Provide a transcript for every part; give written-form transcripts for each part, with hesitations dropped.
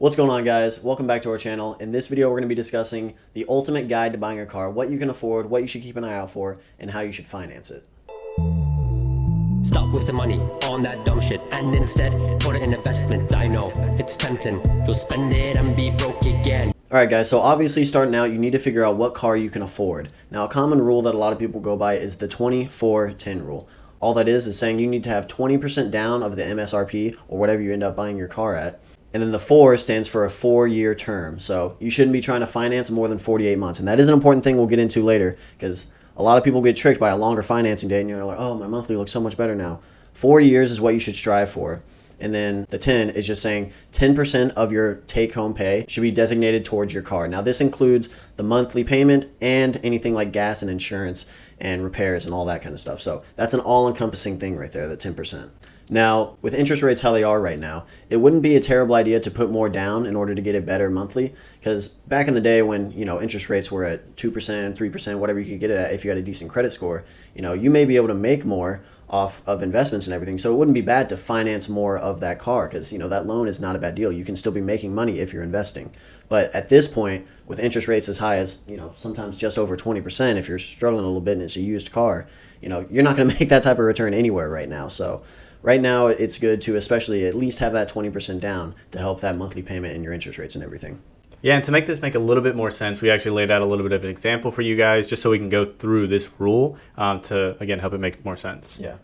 What's going on, guys? Welcome back to our channel. In this video, we're going to be discussing the ultimate guide to buying a car, what you can afford, what you should keep an eye out for, and how you should finance it. Stop wasting money on that dumb shit and instead put it in investment. I know it's tempting, you'll spend it and be broke again. Alright guys, so obviously starting out, you need to figure out what car you can afford. Now, a common rule that a lot of people go by is the 24-10 rule. All that is saying you need to have 20% down of the MSRP or whatever you end up buying your car at. And then the 4 stands for a 4-year term. So you shouldn't be trying to finance more than 48 months. And that is an important thing we'll get into later, because a lot of people get tricked by a longer financing date and you're like, oh, my monthly looks so much better now. 4 years is what you should strive for. And then the 10 is just saying 10% of your take-home pay should be designated towards your car. Now, this includes the monthly payment and anything like gas and insurance and repairs and all that kind of stuff. So that's an all-encompassing thing right there, the 10%. Now, with interest rates how they are right now, it wouldn't be a terrible idea to put more down in order to get it better monthly, because back in the day when, interest rates were at 2%, 3%, whatever you could get it at if you had a decent credit score, you may be able to make more off of investments and everything. So it wouldn't be bad to finance more of that car, because, that loan is not a bad deal. You can still be making money if you're investing. But at this point, with interest rates as high as, sometimes just over 20%, if you're struggling a little bit and it's a used car, you're not going to make that type of return anywhere right now. So right now, it's good to especially at least have that 20% down to help that monthly payment and your interest rates and everything. Yeah, and to make this make a little bit more sense, we actually laid out a little bit of an example for you guys just so we can go through this rule to, again, help it make more sense. Yeah.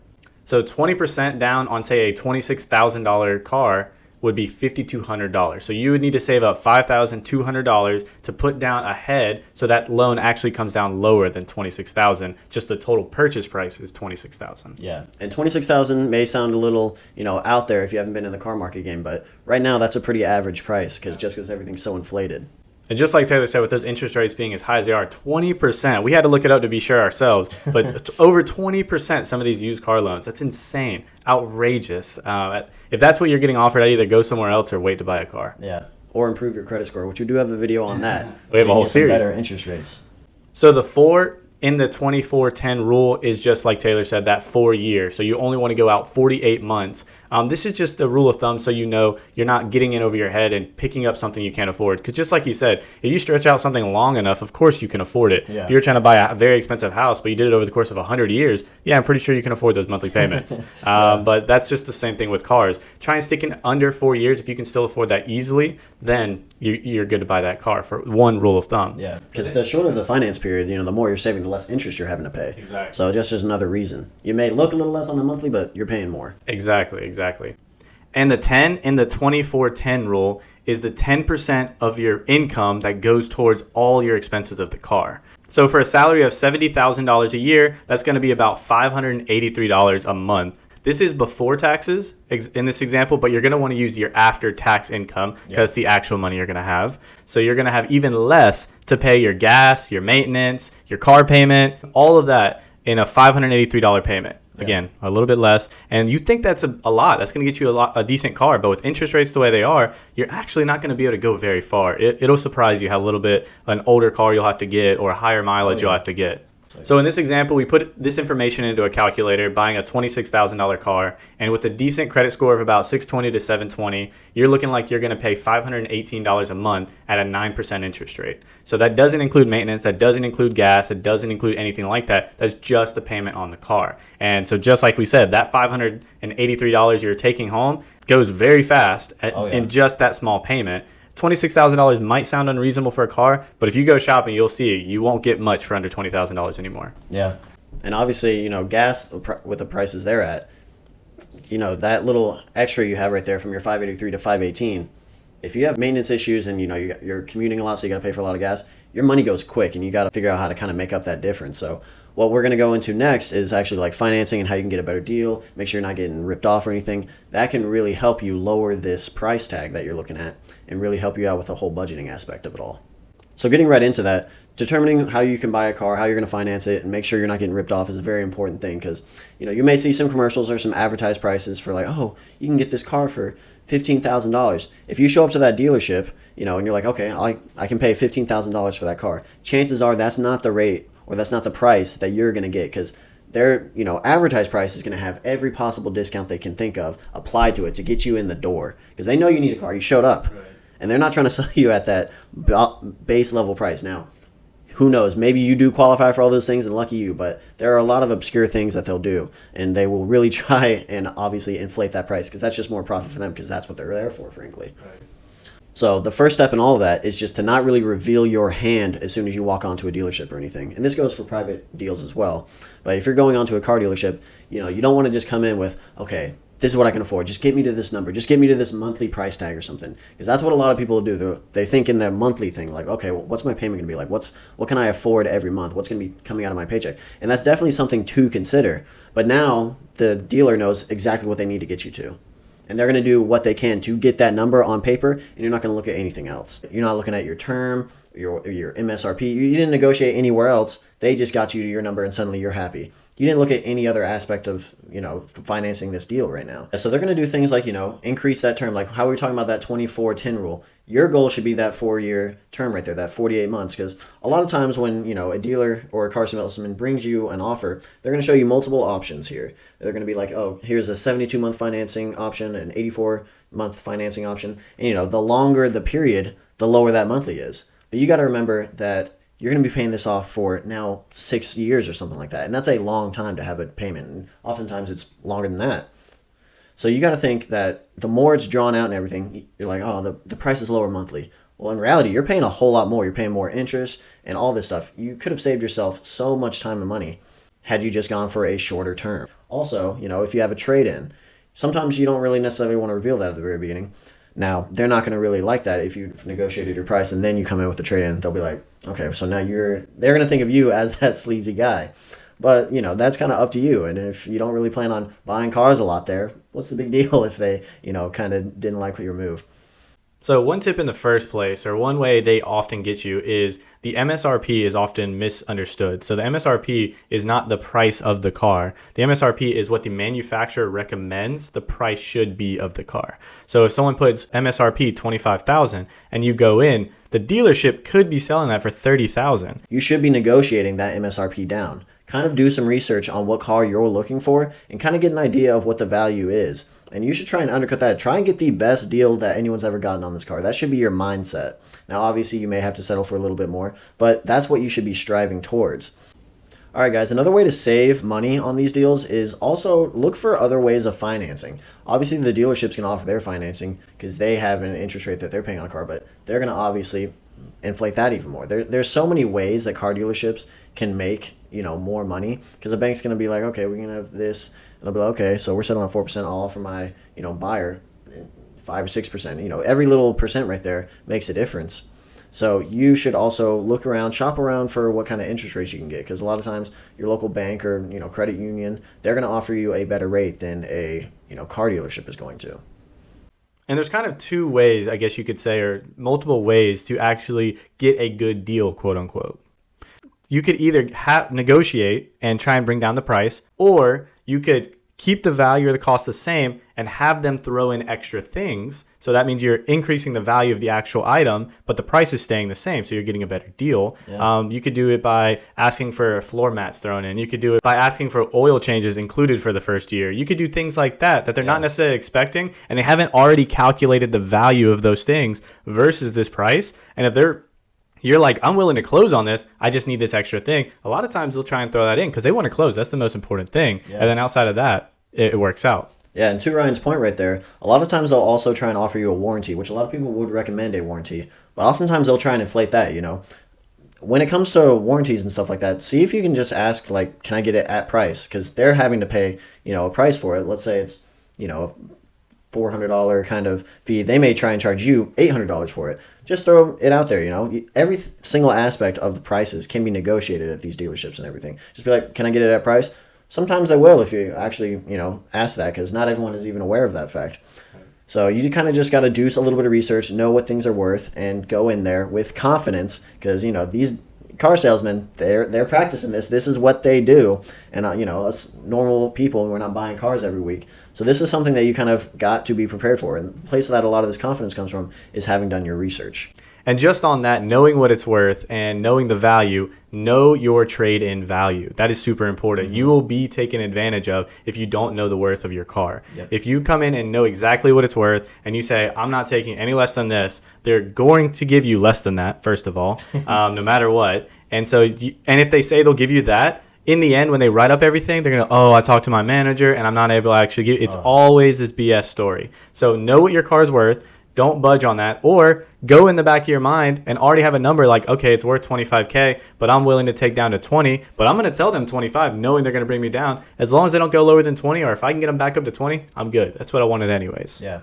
So 20% down on, say, a $26,000 car would be $5,200. So you would need to save up $5,200 to put down ahead, so that loan actually comes down lower than $26,000. Just the total purchase price is $26,000. Yeah, and $26,000 may sound a little, out there if you haven't been in the car market game, but right now that's a pretty average price because everything's so inflated. And just like Taylor said, with those interest rates being as high as they are, 20%, we had to look it up to be sure ourselves, but over 20% some of these used car loans, that's insane, outrageous. If that's what you're getting offered, I'd either go somewhere else or wait to buy a car. Yeah, or improve your credit score, which we do have a video on that. We have a whole series. Better interest rates. So the 4 in the 24-10 rule is just like Taylor said, that 4 year. So you only want to go out 48 months. This is just a rule of thumb so you're not getting in over your head and picking up something you can't afford. Because just like you said, if you stretch out something long enough, of course you can afford it. Yeah. If you're trying to buy a very expensive house, but you did it over the course of 100 years, yeah, I'm pretty sure you can afford those monthly payments. But that's just the same thing with cars. Try and stick in under 4 years. If you can still afford that easily, then you're good to buy that car, for one rule of thumb. Yeah, because the shorter the finance period, the more you're saving, the less interest you're having to pay. Exactly. So just another reason. You may look a little less on the monthly, but you're paying more. Exactly. And the 10 in the 24-10 rule is the 10% of your income that goes towards all your expenses of the car. So for a salary of $70,000 a year, that's going to be about $583 a month. This is before taxes in this example, but you're going to want to use your after-tax income because it's the actual money you're going to have. So you're going to have even less to pay your gas, your maintenance, your car payment, all of that in a $583 payment. Again, a little bit less. And you think that's a lot. That's going to get you a decent car. But with interest rates the way they are, you're actually not going to be able to go very far. It'll surprise you how little bit an older car you'll have to get or a higher mileage you'll have to get. So in this example, we put this information into a calculator, buying a $26,000 car, and with a decent credit score of about 620 to 720, you're looking like you're going to pay $518 a month at a 9% interest rate. So that doesn't include maintenance, that doesn't include gas, it doesn't include anything like that. That's just the payment on the car. And so just like we said, that $583 you're taking home goes very fast in just that small payment. $26,000 might sound unreasonable for a car, but if you go shopping, you'll see you won't get much for under $20,000 anymore. Yeah. And obviously, gas with the prices they're at, that little extra you have right there from your 583 to 518, if you have maintenance issues and, you're commuting a lot, so you got to pay for a lot of gas, your money goes quick and you got to figure out how to kind of make up that difference. So what we're going to go into next is actually like financing and how you can get a better deal, make sure you're not getting ripped off or anything. That can really help you lower this price tag that you're looking at and really help you out with the whole budgeting aspect of it all. So getting right into that, determining how you can buy a car, how you're going to finance it, and make sure you're not getting ripped off is a very important thing, because you may see some commercials or some advertised prices for like, oh, you can get this car for $15,000. If you show up to that dealership, and you're like, okay, I can pay $15,000 for that car, chances are that's not the rate or that's not the price that you're going to get, because their advertised price is going to have every possible discount they can think of applied to it to get you in the door, because they know you need a car. You showed up. Right. and they're not trying to sell you at that base level price. Now, who knows? Maybe you do qualify for all those things, and lucky you. But there are a lot of obscure things that they'll do, and they will really try and obviously inflate that price because that's just more profit for them because that's what they're there for, frankly. Right. So the first step in all of that is just to not really reveal your hand as soon as you walk onto a dealership or anything. And this goes for private deals as well. But if you're going onto a car dealership, you don't want to just come in with, okay, this is what I can afford. Just get me to this number. Just get me to this monthly price tag or something. Because that's what a lot of people do. They think in their monthly thing, like, okay, well, what's my payment going to be like? What can I afford every month? What's going to be coming out of my paycheck? And that's definitely something to consider. But now the dealer knows exactly what they need to get you to. And they're going to do what they can to get that number on paper, and you're not going to look at anything else. You're not looking at your term, your MSRP. You didn't negotiate anywhere else. They just got you to your number, and suddenly you're happy. You didn't look at any other aspect of, financing this deal right now. So they're going to do things like, increase that term. Like how we were talking about that 24-10 rule. Your goal should be that 4-year term right there, that 48 months. Because a lot of times when, a dealer or a car salesman brings you an offer, they're going to show you multiple options here. They're going to be like, oh, here's a 72-month financing option, an 84-month financing option. And, the longer the period, the lower that monthly is. But you got to remember that you're going to be paying this off for now 6 years or something like that. And that's a long time to have a payment. And oftentimes it's longer than that. So you got to think that the more it's drawn out and everything, you're like, oh, the price is lower monthly. Well, in reality, you're paying a whole lot more. You're paying more interest and all this stuff. You could have saved yourself so much time and money had you just gone for a shorter term. Also, if you have a trade-in, sometimes you don't really necessarily want to reveal that at the very beginning. Now, they're not going to really like that if you've negotiated your price and then you come in with a trade-in. They'll be like, okay, so now they're going to think of you as that sleazy guy. But, that's kind of up to you. And if you don't really plan on buying cars a lot there, what's the big deal if they, kind of didn't like your move? So one tip in the first place, or one way they often get you, is the MSRP is often misunderstood. So the MSRP is not the price of the car. The MSRP is what the manufacturer recommends the price should be of the car. So if someone puts MSRP $25,000 and you go in, the dealership could be selling that for $30,000. You should be negotiating that MSRP down. Kind of do some research on what car you're looking for and kind of get an idea of what the value is. And you should try and undercut that. Try and get the best deal that anyone's ever gotten on this car. That should be your mindset. Now, obviously, you may have to settle for a little bit more, but that's what you should be striving towards. All right, guys, another way to save money on these deals is also look for other ways of financing. Obviously, the dealerships can offer their financing because they have an interest rate that they're paying on a car, but they're going to obviously inflate that even more. There's so many ways that car dealerships can make, more money because the bank's going to be like, okay, we're going to have this. And they'll be like, okay, so we're settling on 4%. I'll offer my, buyer 5 or 6%. Every little percent right there makes a difference. So you should also look around, shop around for what kind of interest rates you can get because a lot of times your local bank or, credit union, they're going to offer you a better rate than a, car dealership is going to. And there's kind of two ways, I guess you could say, or multiple ways to actually get a good deal, quote unquote. You could either negotiate and try and bring down the price, or you could keep the value or the cost the same and have them throw in extra things. So that means you're increasing the value of the actual item, but the price is staying the same. So you're getting a better deal. Yeah. You could do it by asking for floor mats thrown in. You could do it by asking for oil changes included for the first year. You could do things like that they're not necessarily expecting, and they haven't already calculated the value of those things versus this price. And if you're like, I'm willing to close on this, I just need this extra thing. A lot of times they'll try and throw that in because they want to close. That's the most important thing. Yeah. And then outside of that, it works out. Yeah, and to Ryan's point right there, a lot of times they'll also try and offer you a warranty, which a lot of people would recommend a warranty. But oftentimes they'll try and inflate that, When it comes to warranties and stuff like that, see if you can just ask, like, can I get it at price? Because they're having to pay, a price for it. Let's say it's, a $400 kind of fee. They may try and charge you $800 for it. Just throw it out there, Every single aspect of the prices can be negotiated at these dealerships and everything. Just be like, can I get it at price? Sometimes they will if you actually, ask that because not everyone is even aware of that fact. So you kind of just got to do a little bit of research, know what things are worth, and go in there with confidence because, these car salesmen, they're practicing this. This is what they do. And, us normal people, we're not buying cars every week. So this is something that you kind of got to be prepared for. And the place that a lot of this confidence comes from is having done your research. And just on that, knowing what it's worth and knowing the value, know your trade-in value. That is super important. You will be taken advantage of if you don't know the worth of your car. Yep. If you come in and know exactly what it's worth and you say, I'm not taking any less than this, they're going to give you less than that, first of all, no matter what. And so, and if they say they'll give you that, in the end, when they write up everything, they're going to, I talked to my manager and I'm not able to actually give. It's always this BS story. So know what your car's worth. Don't budge on that, or go in the back of your mind and already have a number like, okay, it's worth $25K, but I'm willing to take down to 20, but I'm going to tell them 25 knowing they're going to bring me down. As long as they don't go lower than 20, or if I can get them back up to 20, I'm good. That's what I wanted anyways. Yeah.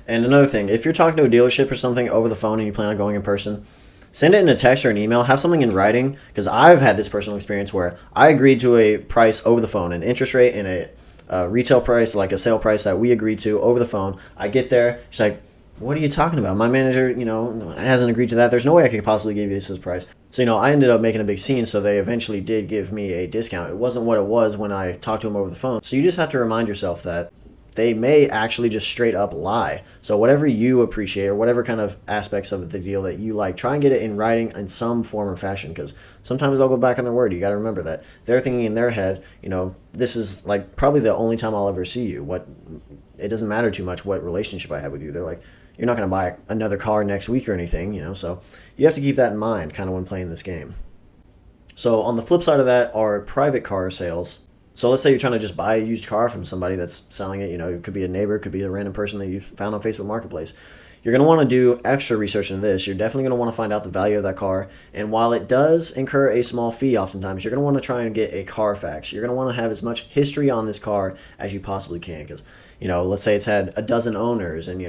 And another thing, if you're talking to a dealership or something over the phone and you plan on going in person, send it in a text or an email. Have something in writing, because I've had this personal experience where I agreed to a price over the phone, an interest rate and a retail price, like a sale price that we agreed to over the phone. I get there, she's like, what are you talking about? My manager, hasn't agreed to that. There's no way I could possibly give you this as a price. So, I ended up making a big scene, so they eventually did give me a discount. It wasn't what it was when I talked to them over the phone. So you just have to remind yourself that they may actually just straight up lie. So whatever you appreciate or whatever kind of aspects of the deal that you like, try and get it in writing in some form or fashion, because sometimes they'll go back on their word. You got to remember that. They're thinking in their head, this is like probably the only time I'll ever see you. It doesn't matter too much what relationship I have with you. They're like, you're not going to buy another car next week or anything, so you have to keep that in mind kind of when playing this game. So on the flip side of that are private car sales. So let's say you're trying to just buy a used car from somebody that's selling it. It could be a neighbor, it could be a random person that you found on Facebook Marketplace. You're going to want to do extra research into this. You're definitely going to want to find out the value of that car. And while it does incur a small fee oftentimes, you're going to want to try and get a Carfax. You're going to want to have as much history on this car as you possibly can, because let's say it's had a dozen owners and,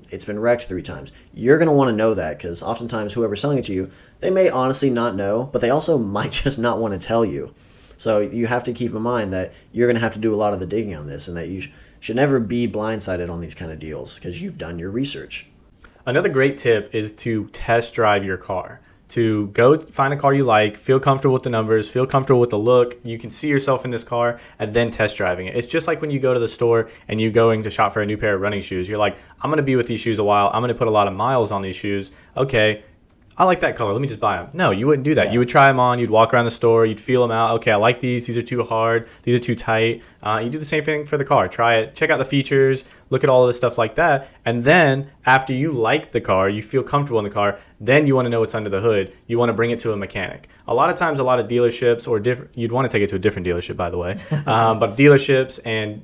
it's been wrecked 3 times. You're going to want to know that, because oftentimes whoever's selling it to you, they may honestly not know, but they also might just not want to tell you. So you have to keep in mind that you're going to have to do a lot of the digging on this, and that you should never be blindsided on these kind of deals because you've done your research. Another great tip is to test drive your car. To go find a car you like, feel comfortable with the numbers, feel comfortable with the look, you can see yourself in this car, and then test driving it. It's just like when you go to the store and you're going to shop for a new pair of running shoes. You're like, I'm going to be with these shoes a while. I'm going to put a lot of miles on these shoes. Okay, I like that color. Let me just buy them. No, you wouldn't do that. Yeah. You would try them on. You'd walk around the store. You'd feel them out. Okay, I like these. These are too hard. These are too tight. You do the same thing for the car. Try it. Check out the features. Look at all of this stuff like that. And then after you like the car, you feel comfortable in the car, then you want to know what's under the hood. You want to bring it to a mechanic. A lot of times, a lot of dealerships or you'd want to take it to a different dealership, by the way. But dealerships and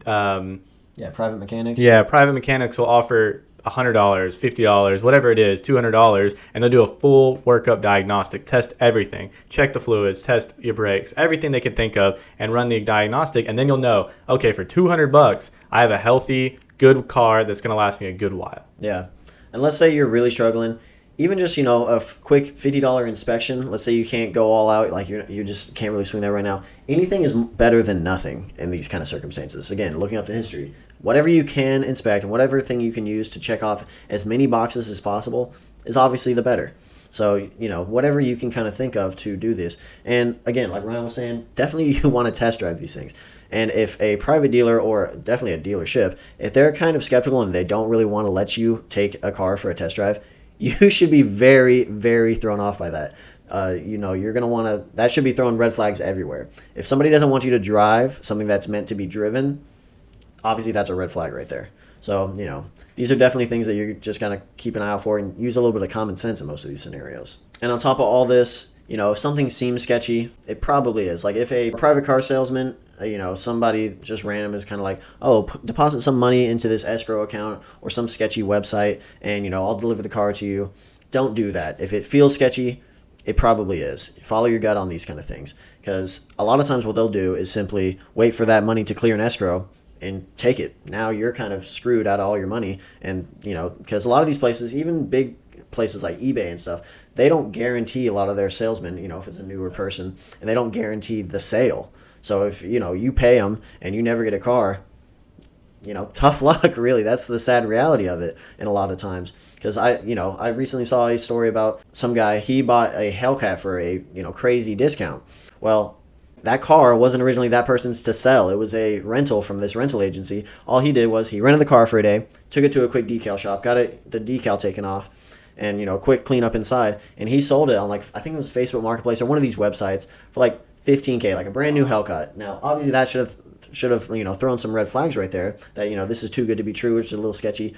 private mechanics. Yeah, private mechanics will offer $100, $50, whatever it is, $200, and they'll do a full workup diagnostic, test everything, check the fluids, test your brakes, everything they can think of, and run the diagnostic. And then you'll know, okay, for $200, I have a healthy, good car that's going to last me a good while. Yeah. And let's say you're really struggling. Even just, a quick $50 inspection, let's say you can't go all out, like you just can't really swing that right now. Anything is better than nothing in these kind of circumstances. Again, looking up the history. Whatever you can inspect and whatever thing you can use to check off as many boxes as possible is obviously the better. So, whatever you can kind of think of to do this. And again, like Ryan was saying, definitely you want to test drive these things. And if a private dealer or definitely a dealership, if they're kind of skeptical and they don't really want to let you take a car for a test drive, you should be very, very thrown off by that. You're going to want to, that should be throwing red flags everywhere. If somebody doesn't want you to drive something that's meant to be driven, obviously that's a red flag right there. So, these are definitely things that you're just going to keep an eye out for and use a little bit of common sense in most of these scenarios. And on top of all this, if something seems sketchy, it probably is. Like if a private car salesman, somebody just random is kind of like, deposit some money into this escrow account or some sketchy website and, I'll deliver the car to you. Don't do that. If it feels sketchy, it probably is. Follow your gut on these kind of things, because a lot of times what they'll do is simply wait for that money to clear an escrow and take it. Now you're kind of screwed out of all your money. And, because a lot of these places, even big places like eBay and stuff, they don't guarantee a lot of their salesmen, if it's a newer person, and they don't guarantee the sale. So if, you pay them and you never get a car, tough luck, really. That's the sad reality of it in a lot of times. Because I recently saw a story about some guy, he bought a Hellcat for a, crazy discount. Well, that car wasn't originally that person's to sell. It was a rental from this rental agency. All he did was he rented the car for a day, took it to a quick decal shop, got the decal taken off, and quick cleanup inside. And he sold it on I think it was Facebook Marketplace or one of these websites for like $15K, like a brand new Hellcat. Now, obviously, that should have thrown some red flags right there that this is too good to be true, which is a little sketchy.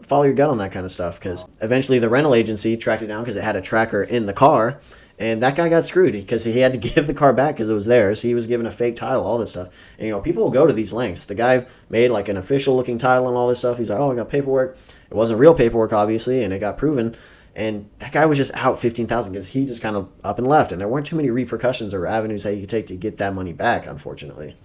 Follow your gut on that kind of stuff, because eventually the rental agency tracked it down because it had a tracker in the car. And that guy got screwed because he had to give the car back because it was theirs. He was given a fake title, all this stuff. And, people will go to these lengths. The guy made like an official-looking title and all this stuff. He's like, oh, I got paperwork. It wasn't real paperwork, obviously, and it got proven. And that guy was just out $15,000 because he just kind of up and left. And there weren't too many repercussions or avenues that you could take to get that money back, unfortunately.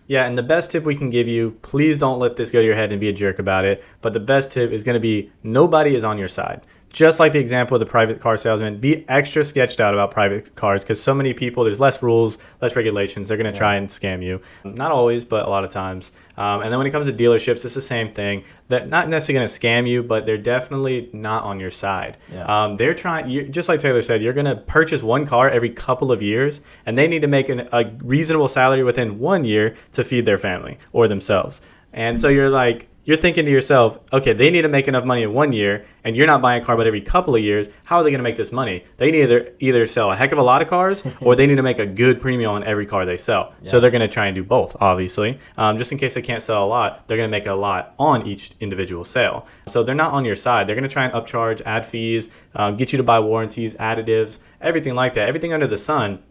Yeah, and the best tip we can give you, please don't let this go to your head and be a jerk about it, but the best tip is going to be nobody is on your side. Just like the example of the private car salesman, be extra sketched out about private cars, because so many people, there's less rules, less regulations. They're going to try and scam you. Not always, but a lot of times. And then when it comes to dealerships, it's the same thing. They're not necessarily going to scam you, but they're definitely not on your side. Yeah. They're trying, just like Taylor said, you're going to purchase one car every couple of years, and they need to make a reasonable salary within 1 year to feed their family or themselves. And so you're thinking to yourself, okay, they need to make enough money in 1 year, and you're not buying a car but every couple of years. How are they going to make this money? They need to either sell a heck of a lot of cars, or they need to make a good premium on every car they sell. Yeah. So they're going to try and do both, obviously. Just in case they can't sell a lot, they're going to make a lot on each individual sale. So they're not on your side. They're going to try and upcharge, add fees, get you to buy warranties, additives, everything like that, everything under the sun,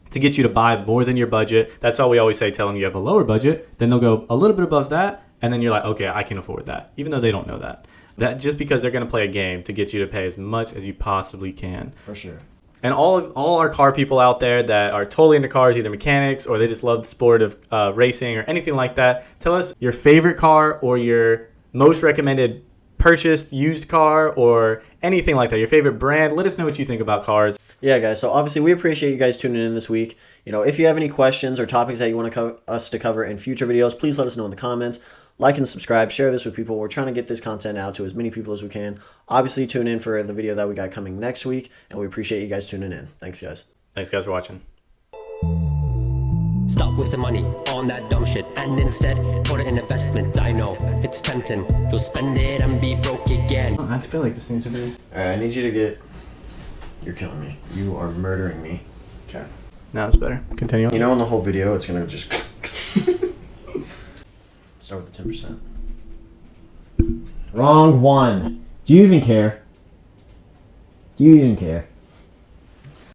to get you to buy more than your budget. That's all we always say. Tell them you have a lower budget, then they'll go a little bit above that, and then you're like, okay, I can afford that, even though they don't know that. That just because they're going to play a game to get you to pay as much as you possibly can. For sure. And all our car people out there that are totally into cars, either mechanics or they just love the sport of racing or anything like that, tell us your favorite car or your most recommended purchased used car or anything like that, your favorite brand. Let us know what you think about cars. Yeah, guys. So obviously we appreciate you guys tuning in this week. If you have any questions or topics that you want us to cover in future videos, please let us know in the comments. Like and subscribe. Share this with people. We're trying to get this content out to as many people as we can. Obviously, tune in for the video that we got coming next week, and we appreciate you guys tuning in. Thanks, guys. Thanks, guys, for watching. Stop wasting money on that dumb shit and instead put it in investment. I know it's tempting. You'll spend it and be broke again. I feel like this needs to be. All right, I need you to get. You're killing me. You are murdering me. Okay. Now it's better. Continue. In the whole video, it's gonna just start with the 10%. Wrong one. Do you even care? Do you even care?